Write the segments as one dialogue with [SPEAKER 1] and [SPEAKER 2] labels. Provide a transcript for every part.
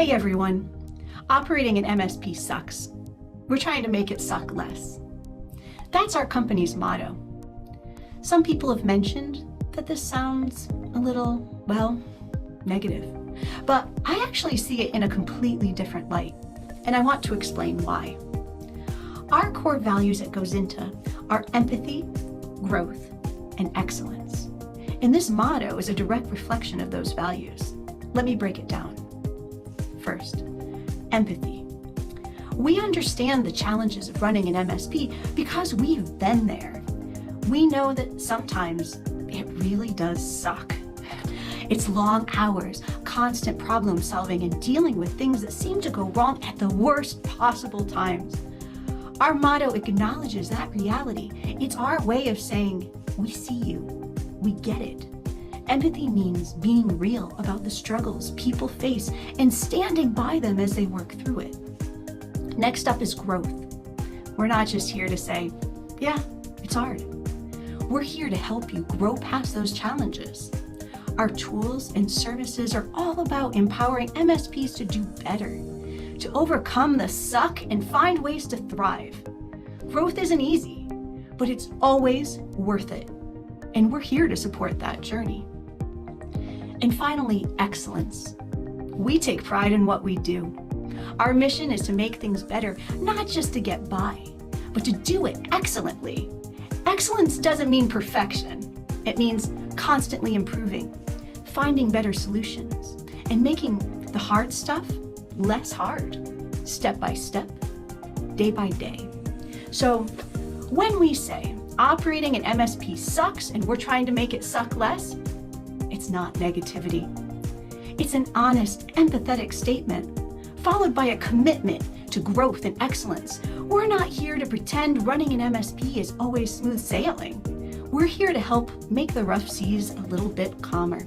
[SPEAKER 1] Hey everyone, operating an MSP sucks. We're trying to make it suck less. That's our company's motto. Some people have mentioned that this sounds a little, well, negative, but I actually see it in a completely different light, and I want to explain why. Our core values that goes into are empathy, growth, and excellence. And this motto is a direct reflection of those values. Let me break it down. First, empathy. We understand the challenges of running an MSP because we've been there. We know that sometimes it really does suck. It's long hours, constant problem solving, and dealing with things that seem to go wrong at the worst possible times. Our motto acknowledges that reality. It's our way of saying, we see you, we get it. Empathy means being real about the struggles people face and standing by them as they work through it. Next up is growth. We're not just here to say, yeah, it's hard. We're here to help you grow past those challenges. Our tools and services are all about empowering MSPs to do better, to overcome the suck and find ways to thrive. Growth isn't easy, but it's always worth it. And we're here to support that journey. And finally, excellence. We take pride in what we do. Our mission is to make things better, not just to get by, but to do it excellently. Excellence doesn't mean perfection. It means constantly improving, finding better solutions, and making the hard stuff less hard, step by step, day by day. So when we say operating an MSP sucks and we're trying to make it suck less, it's not negativity. It's an honest, empathetic statement, followed by a commitment to growth and excellence. We're not here to pretend running an MSP is always smooth sailing. We're here to help make the rough seas a little bit calmer.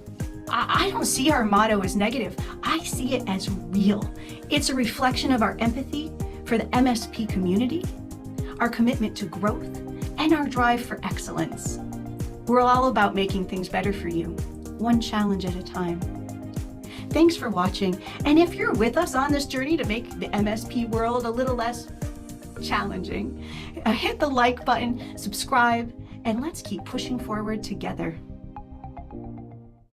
[SPEAKER 1] I don't see our motto as negative. I see it as real. It's a reflection of our empathy for the MSP community, our commitment to growth, and our drive for excellence. We're all about making things better for you, one challenge at a time. Thanks for watching, and if you're with us on this journey to make the MSP world a little less challenging, hit the like button, subscribe, and let's keep pushing forward together.